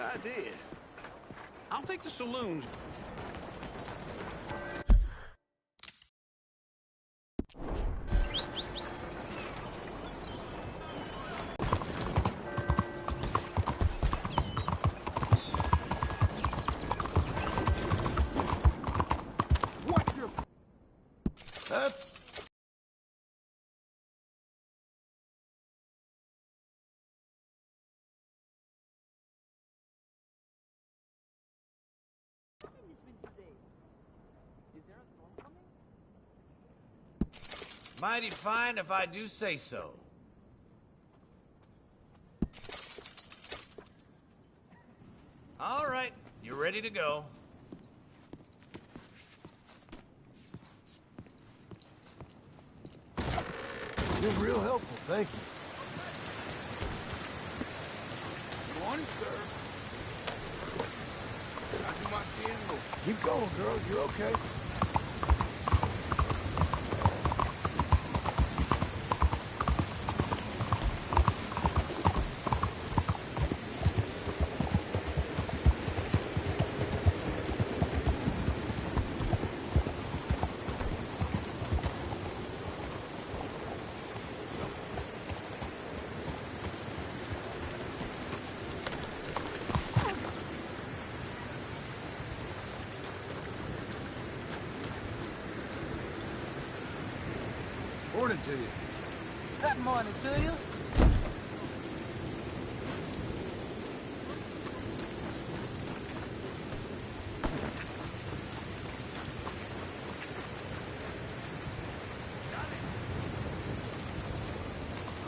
I did. I'll take the saloons. That's... Mighty fine if I do say so. All right, you're ready to go. You're real helpful, thank you. Good morning, sir. I do my funeral. Keep going, girl. You're okay. Morning to you. Good morning to you.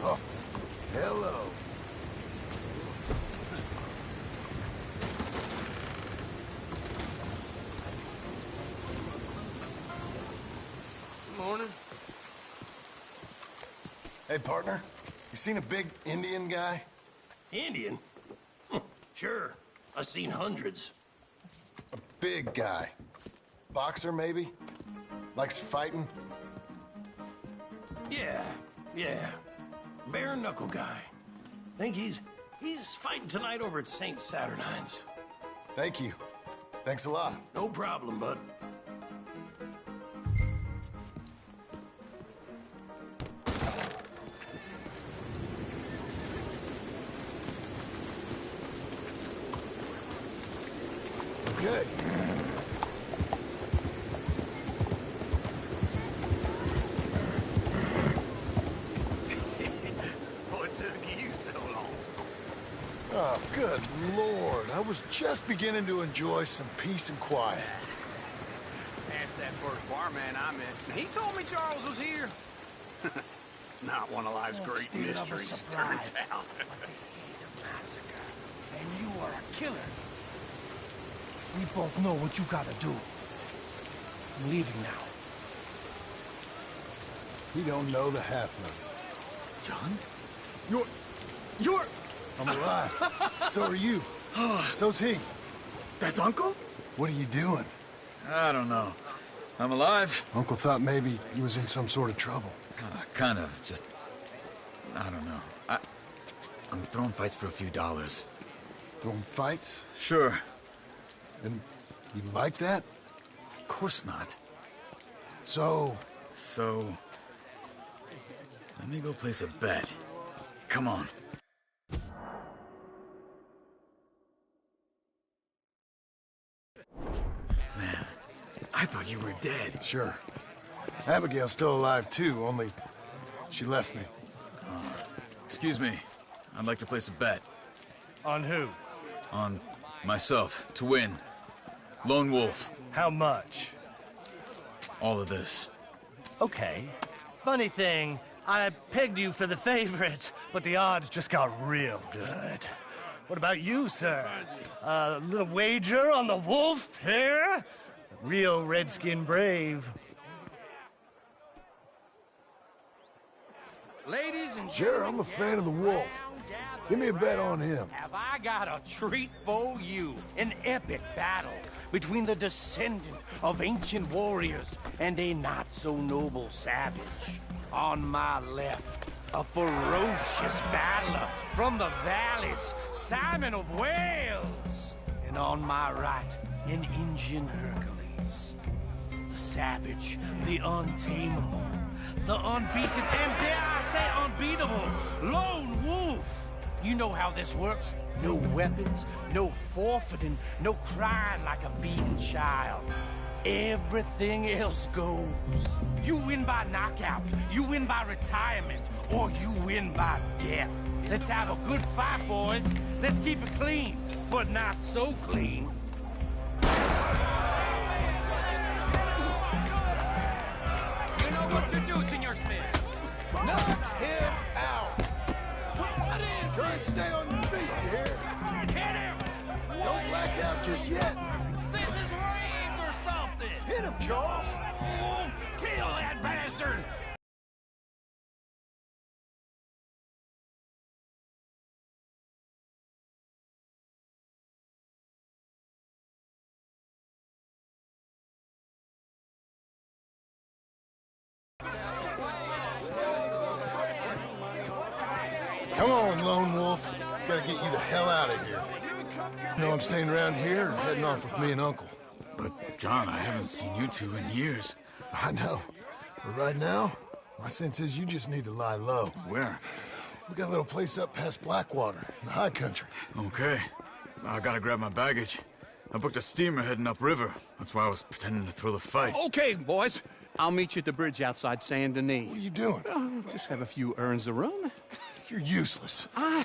Oh, hello. Good morning. Hey, partner. You seen a big Indian guy? Indian? Sure. I've seen hundreds. A big guy. Boxer, maybe? Likes fighting? Yeah. Bare knuckle guy. Think he's fighting tonight over at St. Saturnine's. Thank you. Thanks a lot. No problem, bud. Okay. What took you so long? Oh, good Lord. I was just beginning to enjoy some peace and quiet. Asked that first barman I met. He told me Charles was here. Not one of life's great Instead of a mysteries, surprise, turns out. but they hate a massacre. And you are a killer. We both know what you gotta do. I'm leaving now. You don't know the half of it. John? You're... I'm alive. So are you. So's he. That's Uncle? What are you doing? I don't know. I'm alive. Uncle thought maybe he was in some sort of trouble. Kind of. Just... I don't know. I'm throwing fights for a few dollars. Throwing fights? Sure. And you like that? Of course not. So... So... Let me go place a bet. Come on. Man, I thought you were dead. Sure. Abigail's still alive, too, only she left me. Excuse me. I'd like to place a bet. On who? On myself, to win. Lone Wolf. How much? All of this. Okay. Funny thing, I pegged you for the favorite, but the odds just got real good. What about you, sir? A little wager on the wolf here? Real redskin brave. Ladies and Sure, I'm a fan of the wolf. Give me a bet on him. Have I got a treat for you? An epic battle between the descendant of ancient warriors and a not-so-noble savage. On my left, A ferocious battler from the valleys, Simon of Wales. And on my right, an Indian Hercules. The savage, the untamable, the unbeaten, and dare I say unbeatable, lone wolf. You know how this works. No weapons, no forfeiting, no crying like a beaten child. Everything else goes. You win by knockout, you win by retirement, or you win by death. Let's have a good fight, boys. Let's keep it clean, but not so clean. You know what to do, Senor Smith. Knock him out. Try and stay on your feet, you hear? Hit him! Don't black out just yet. This is rigged or something! Hit him, Charles. Kill that bastard! Come on, Lone Wolf. Gotta get you the hell out of here. You know I'm staying around here or heading off with me and Uncle? But, John, I haven't seen you two in years. I know. But right now, my sense is you just need to lie low. Where? We got a little place up past Blackwater, in the high country. Okay. I gotta grab my baggage. I booked a steamer heading upriver. That's why I was pretending to throw the fight. Okay, boys. I'll meet you at the bridge outside Saint Denis. What are you doing? Just have a few errands to run. You're useless. I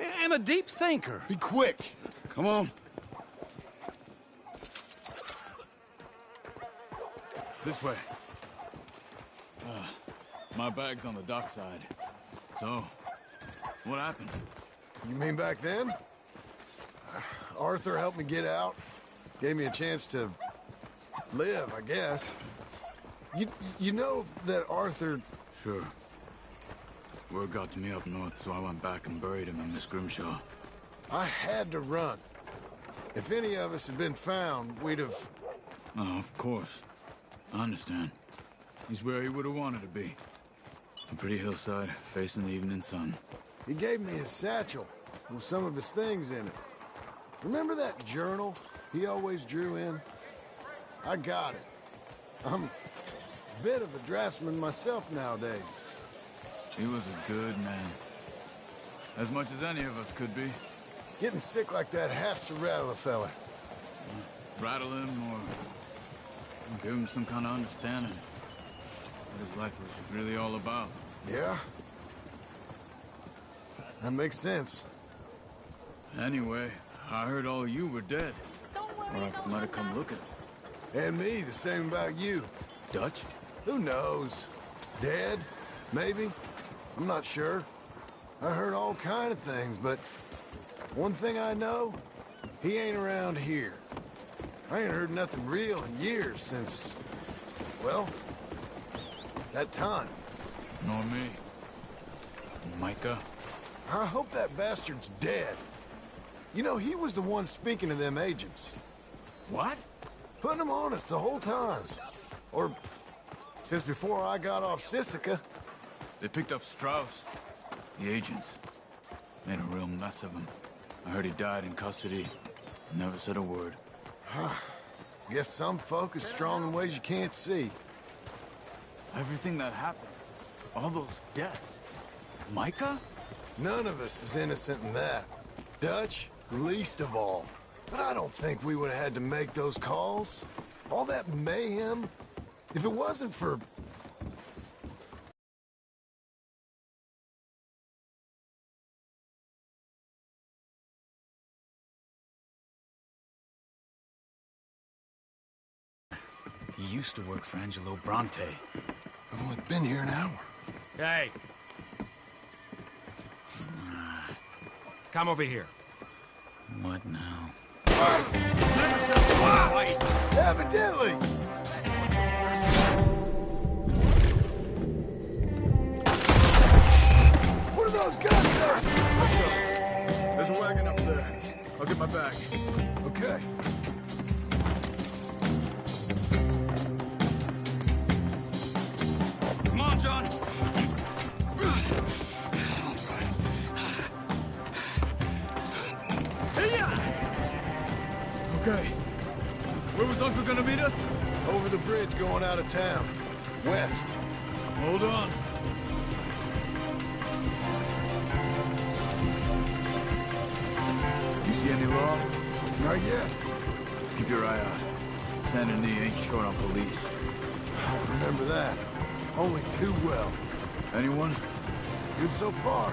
am a deep thinker. Be quick. Come on. This way. My bag's on the dockside. So, what happened? You mean back then? Arthur helped me get out. Gave me a chance to live, I guess. You know that Arthur... Sure. Word got to me up north, so I went back and buried him in Miss Grimshaw. I had to run. If any of us had been found, we'd have... Oh, of course. I understand. He's where he would have wanted to be. A pretty hillside, facing the evening sun. He gave me his satchel with some of his things in it. Remember that journal he always drew in? I got it. I'm a bit of a draftsman myself nowadays. He was a good man. As much as any of us could be. Getting sick like that has to rattle a fella. Rattle him or give him some kind of understanding. What his life was really all about. Yeah? That makes sense. Anyway, I heard all you were dead. Or I might have come looking. And me, the same about you. Dutch? Who knows? Dead? Maybe? I'm not sure. I heard all kind of things, but one thing I know, he ain't around here. I ain't heard nothing real in years since, well, that time. Nor me. Micah? I hope that bastard's dead. You know, he was the one speaking to them agents. What? Putting them on us the whole time. Or, since before I got off Sisika. They picked up Strauss. The agents. Made a real mess of him. I heard he died in custody. Never said a word. Guess some folk is strong in ways you can't see. Everything that happened. All those deaths. Micah? None of us is innocent in that. Dutch, least of all. But I don't think we would have had to make those calls. All that mayhem. If it wasn't for... He used to work for Angelo Bronte. I've only been here an hour. Hey. Come over here. What now? Evidently! What are those guns there? Let's go. There's a wagon up there. I'll get my bag. Okay. Come on, John. Okay. Where was Uncle gonna meet us? Over the bridge going out of town. West. Hold on. You see any law? Not yet. Keep your eye out. Saint Denis ain't short on police. I remember that. Only too well. Anyone? Good so far.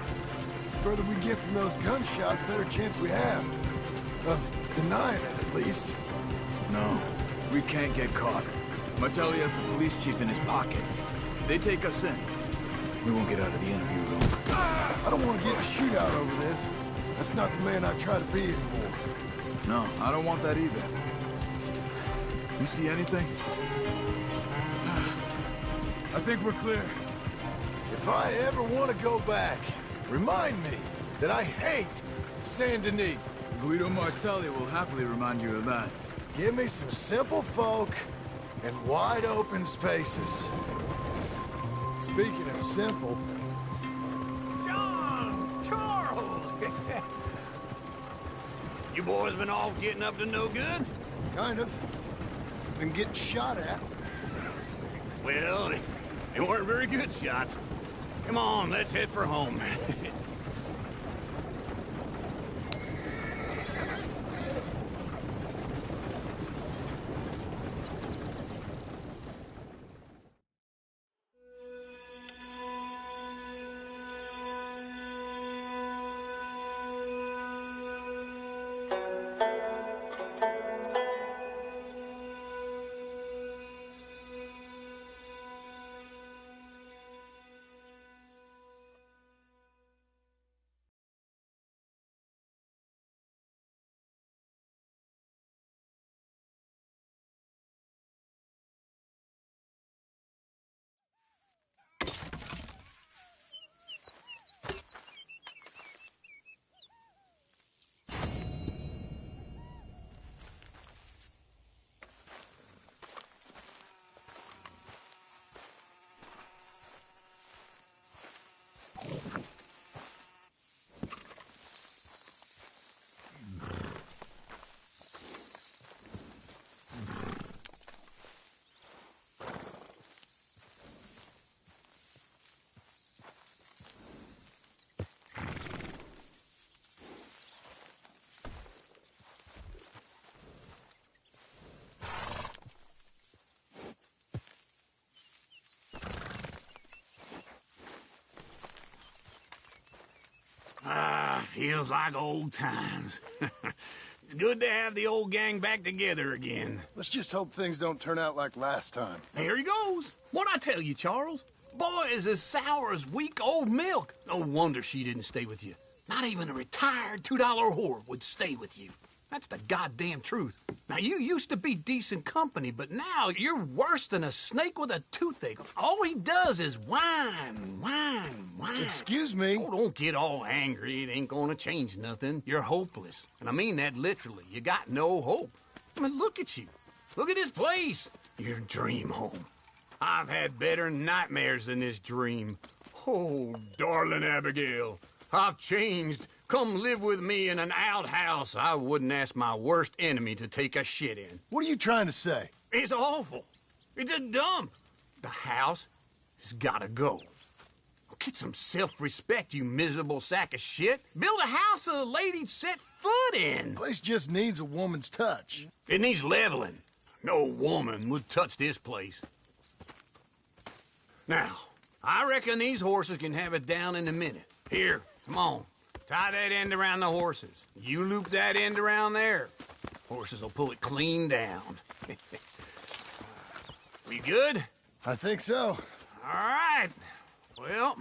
Further we get from those gunshots, better chance we have. Of denying it, at least. No. We can't get caught. Martelli has the police chief in his pocket. If they take us in, we won't get out of the interview room. I don't want to get in a shootout over this. That's not the man I try to be anymore. No, I don't want that either. You see anything? I think we're clear. If I ever want to go back, remind me that I hate Saint Denis. Guido Martelli will happily remind you of that. Give me some simple folk and wide open spaces. Speaking of simple... John! Charles! You boys been all getting up to no good? Kind of. Been getting shot at. Well, they weren't very good shots. Come on, let's head for home. Feels like old times. It's good to have the old gang back together again. Let's just hope things don't turn out like last time. There he goes. What'd I tell you, Charles? Boy is as sour as weak old milk. No wonder she didn't stay with you. Not even a retired $2 whore would stay with you. That's the goddamn truth. Now, you used to be decent company, but now you're worse than a snake with a toothache. All he does is whine, whine, whine. Excuse me? Oh, don't get all angry. It ain't gonna change nothing. You're hopeless. And I mean that literally. You got no hope. I mean, look at you. Look at this place. Your dream home. I've had better nightmares than this dream. Oh, darling Abigail, I've changed. Come live with me in an outhouse I wouldn't ask my worst enemy to take a shit in. What are you trying to say? It's awful. It's a dump. The house has gotta go. Get some self-respect, you miserable sack of shit. Build a house a lady'd set foot in. Place just needs a woman's touch. It needs leveling. No woman would touch this place. Now, I reckon these horses can have it down in a minute. Here, come on. Tie that end around the horses. You loop that end around there. Horses will pull it clean down. We good? I think so. All right. Well,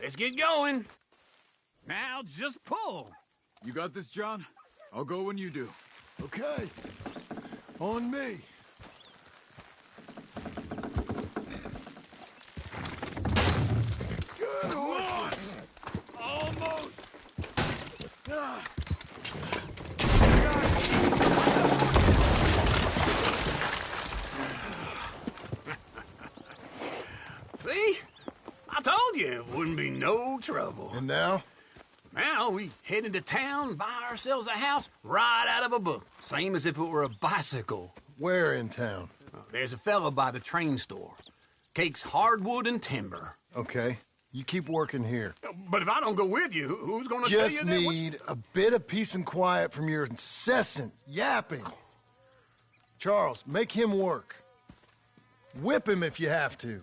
let's get going. Now just pull. You got this, John? I'll go when you do. Okay. On me. Good horses. Almost. See? I told you it wouldn't be no trouble. And now? Now we head into town, buy ourselves a house right out of a book. Same as if it were a bicycle. Where in town? There's a fella by the train store. Cakes hardwood and timber. Okay. You keep working here. But if I don't go with you, who's gonna tell you Just that? need a bit of peace and quiet from your incessant yapping. Charles, make him work. Whip him if you have to.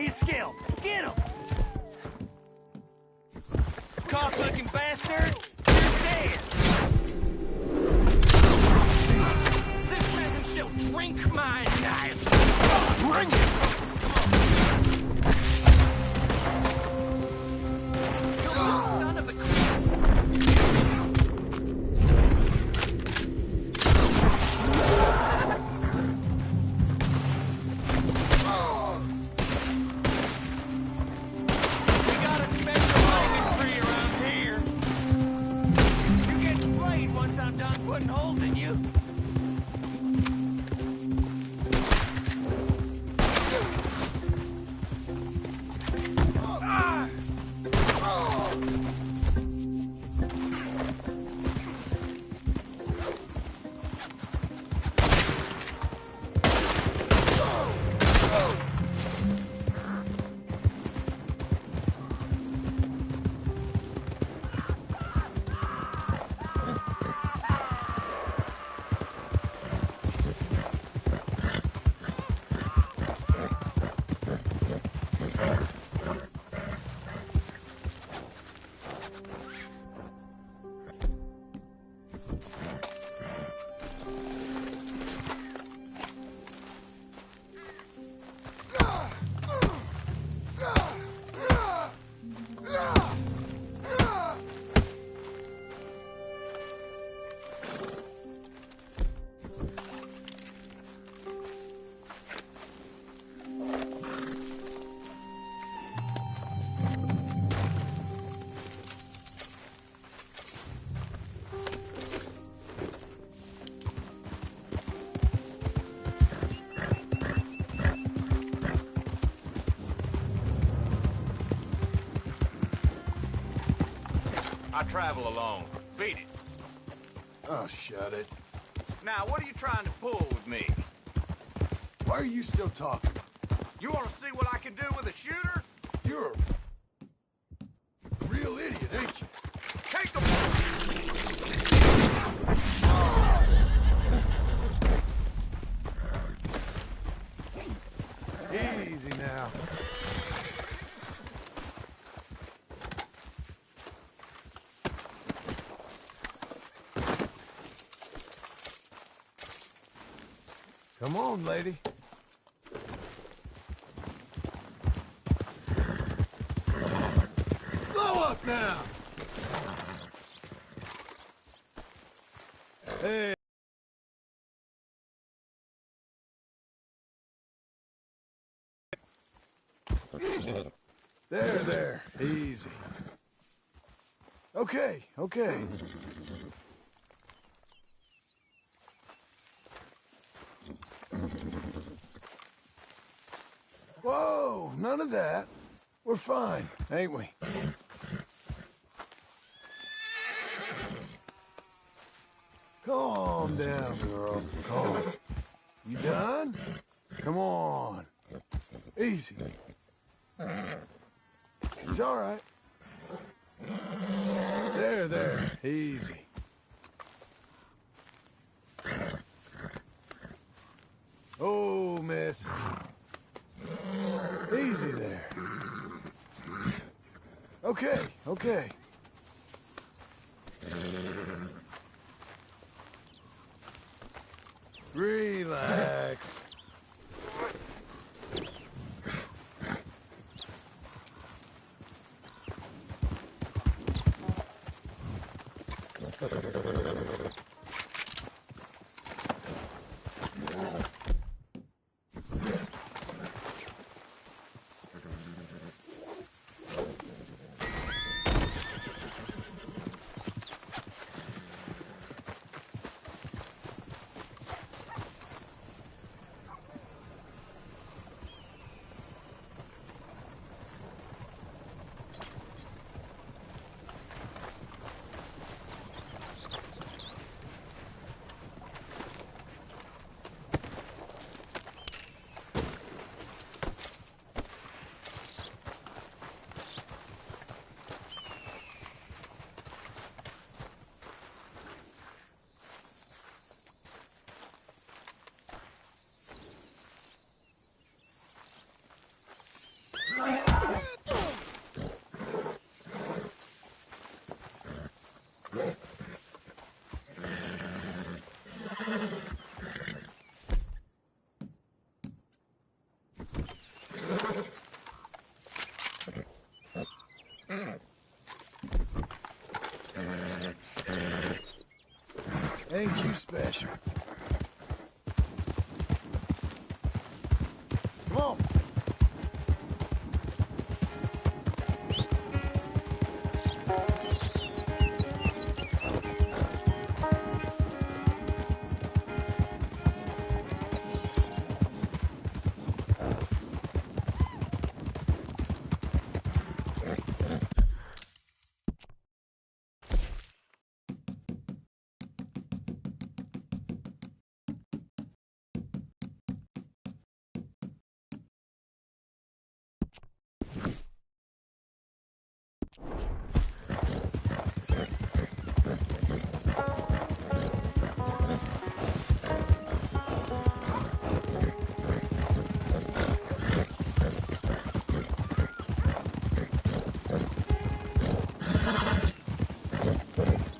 your skill. Get him! Cock-looking bastard! You're dead! This peasant shall drink my knife! Bring it! You son of a... holes in you. I travel alone. Beat it. Oh, shut it. Now, what are you trying to pull with me? Why are you still talking? You want to see what I can do with a shooter? You're a real idiot, ain't you? Take the... Easy now. Come on, lady. Slow up now! Hey. There. Easy. Okay. Whoa, none of that. We're fine, ain't we? Calm down, girl. Calm. You done? Come on. Easy. It's all right. There. Easy. Oh, miss. Easy there. Okay. Relax. Ain't you special? Come on.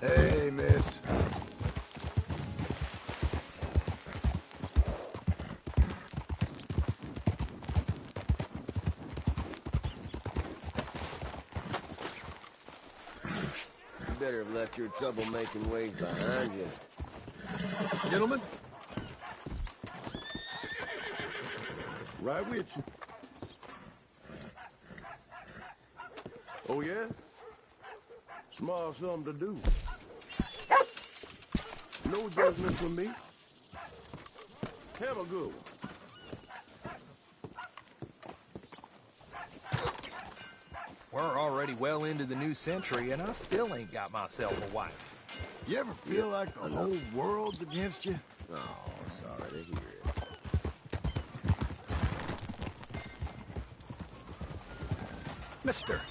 Hey, miss. You better have left your troublemaking ways behind you. Gentlemen? Right with you. Oh, yeah? Small something to do. No judgment from me. Have a good one. We're already well into the new century, and I still ain't got myself a wife. You ever feel like the whole world's against you? Oh, sorry to hear it. Mister.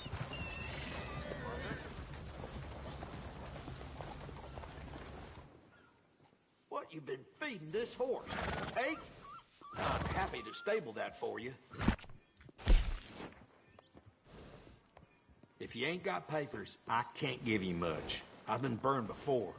What you been feeding this horse? Cake? I'm happy to stable that for you. If you ain't got papers, I can't give you much. I've been burned before.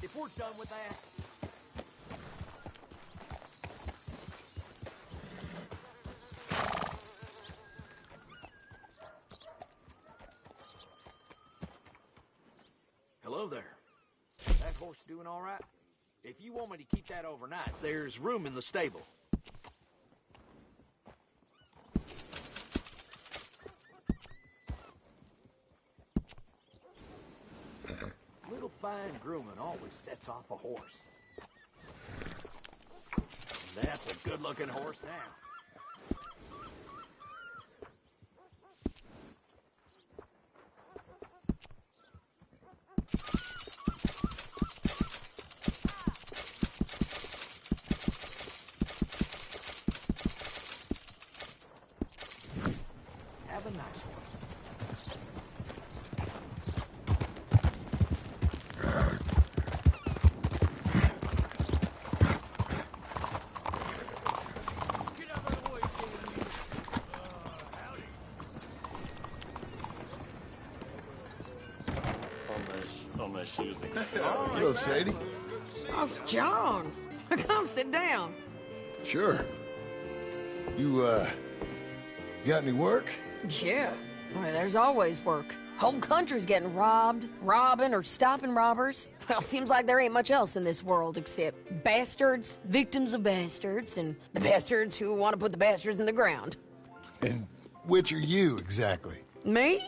If we're done with that... Hello there. That horse doing all right? If you want me to keep that overnight, there's room in the stable. Little fine grooming always sets off a horse. That's a good-looking horse now. Have a nice one. Hello, Sadie. Oh, John. Come sit down. Sure. You got any work? Yeah. Well, there's always work. Whole country's getting robbed, robbing, or stopping robbers. Well, seems like there ain't much else in this world except bastards, victims of bastards, and the bastards who want to put the bastards in the ground. And which are you, exactly? Me?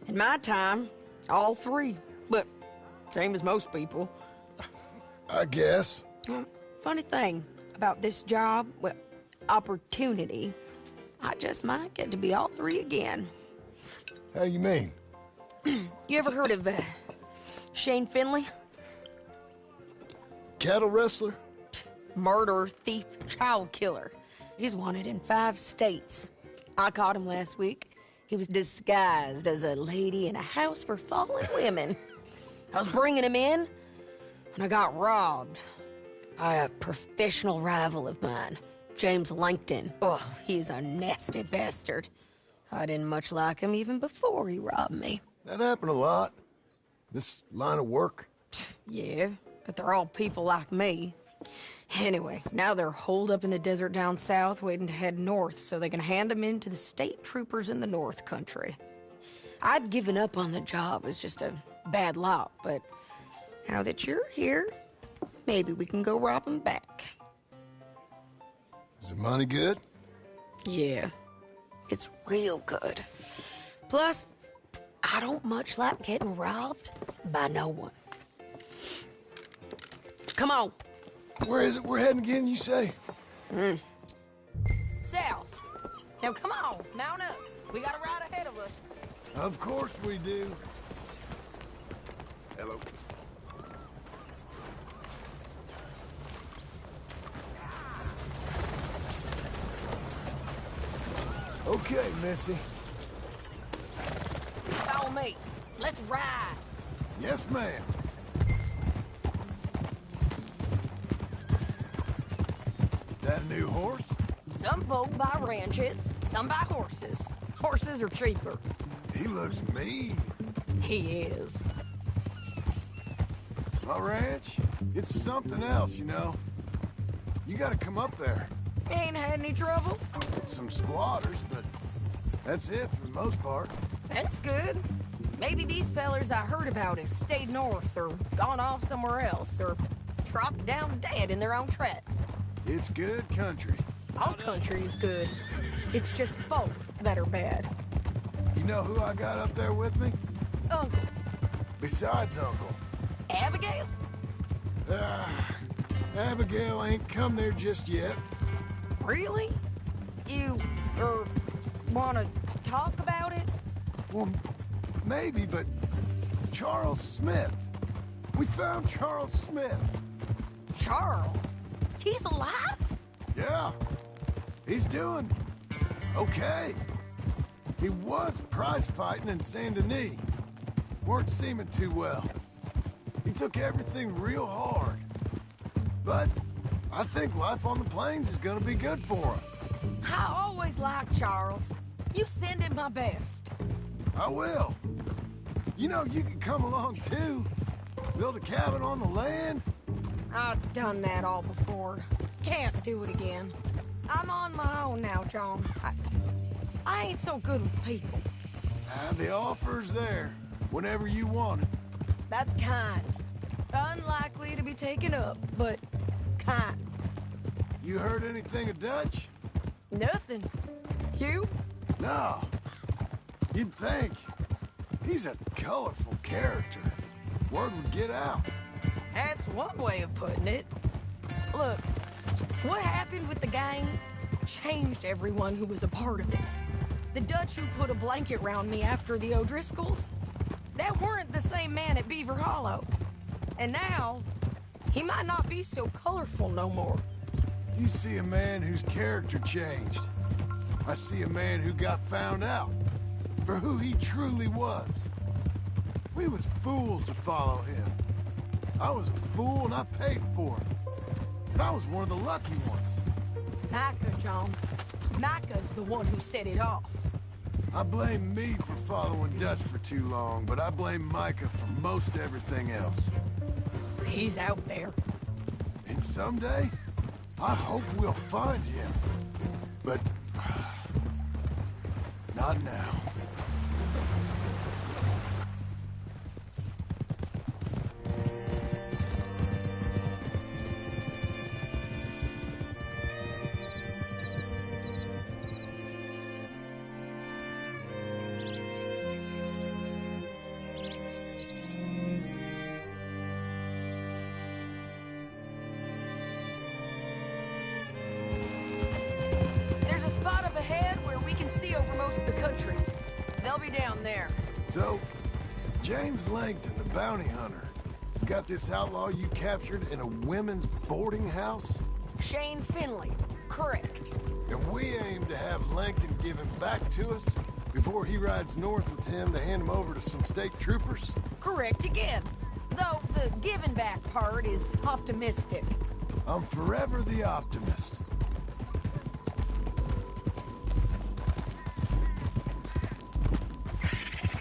In my time, all three. But same as most people. I guess. Funny thing about this job, well, opportunity, I just might get to be all three again. How you mean? You ever heard of Shane Finley? Cattle wrestler? Murderer, thief, child killer. He's wanted in 5 states. I caught him last week. He was disguised as a lady in a house for fallen women. I was bringing him in when I got robbed by a professional rival of mine. James Langton. Oh, he's a nasty bastard. I didn't much like him even before he robbed me. That happened a lot. This line of work. Yeah, but they're all people like me. Anyway, now they're holed up in the desert down south waiting to head north so they can hand them in to the state troopers in the north country. I'd given up on the job as just a bad lot, but now that you're here, maybe we can go rob them back. Is the money good? Yeah, it's real good. Plus, I don't much like getting robbed by no one. Come on. Where is it we're heading again, you say? South. Now come on, mount up. We got a ride ahead of us. Of course we do. Hello. Okay, Missy. Follow me. Let's ride. Yes, ma'am. That a new horse? Some folk buy ranches, some buy horses. Horses are cheaper. He looks mean. He is. My ranch, it's something else, you know. You gotta come up there. Ain't had any trouble? Some squatters, but that's it for the most part. That's good. Maybe these fellers I heard about have stayed north or gone off somewhere else or dropped down dead in their own tracks. It's good country. All country is good. It's just folk that are bad. You know who I got up there with me? Uncle. Besides Uncle. Abigail? Abigail ain't come there just yet. Really? You, wanna talk about it? Well, maybe, but Charles Smith. We found Charles Smith. Charles? He's alive? Yeah. He's doing okay. He was prize fighting in Saint Denis. Weren't seeming too well. He took everything real hard. But I think life on the plains is gonna be good for him. I always liked Charles. You send him my best. I will. You know, you can come along too. Build a cabin on the land. I've done that all before. Can't do it again. I'm on my own now, John. I ain't so good with people. The offer's there, whenever you want it. That's kind. Unlikely to be taken up, but kind. You heard anything of Dutch? Nothing. You? No. You'd think. He's a colorful character. Word would get out. That's one way of putting it. Look, what happened with the gang changed everyone who was a part of it. The Dutch who put a blanket round me after the O'Driscolls, that weren't the same man at Beaver Hollow. And now, he might not be so colorful no more. You see a man whose character changed. I see a man who got found out for who he truly was. We was fools to follow him. I was a fool and I paid for it. But I was one of the lucky ones. Micah, John. Micah's the one who set it off. I blame me for following Dutch for too long, but I blame Micah for most everything else. He's out there. And someday, I hope we'll find him. But not now. So, James Langton, the bounty hunter, has got this outlaw you captured in a women's boarding house? Shane Finley, correct. And we aim to have Langton give him back to us before he rides north with him to hand him over to some state troopers? Correct again. Though the giving back part is optimistic. I'm forever the optimist.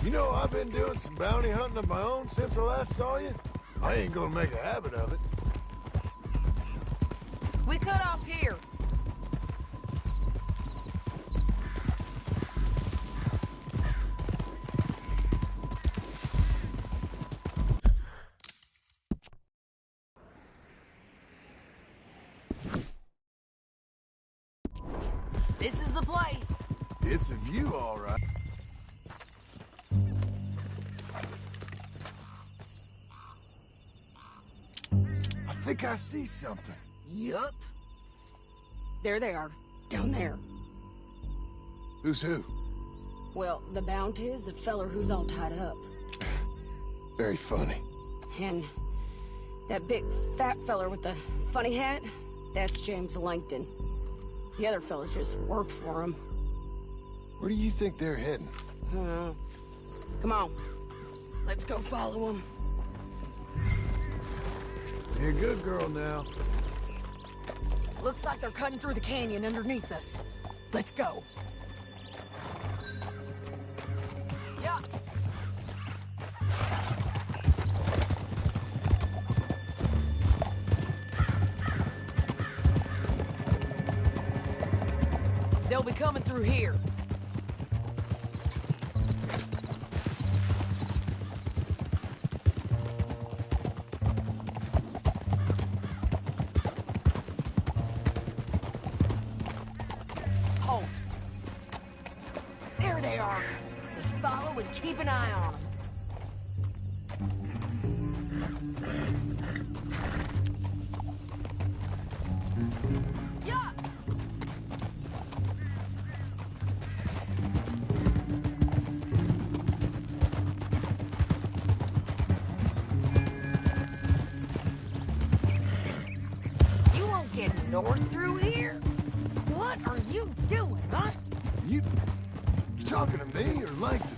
You know, I've been doing some bounty hunting of my own since I last saw you. I ain't gonna make a habit of it. We cut off here. This is the place. It's a view, all right. I think I see something. Yup. There they are, down there. Who's who? Well, the bounty is the feller who's all tied up. Very funny. And that big fat feller with the funny hat, that's James Langton. The other fellas just work for him. Where do you think they're heading? Come on. Let's go follow them. Be a good girl now. Looks like they're cutting through the canyon underneath us. Let's go. Yeah. They'll be coming through here. Halt. There they are. Just follow and keep an eye on them. Yeah. You won't get north through here? What are you doing, huh? You talking to me or Langton?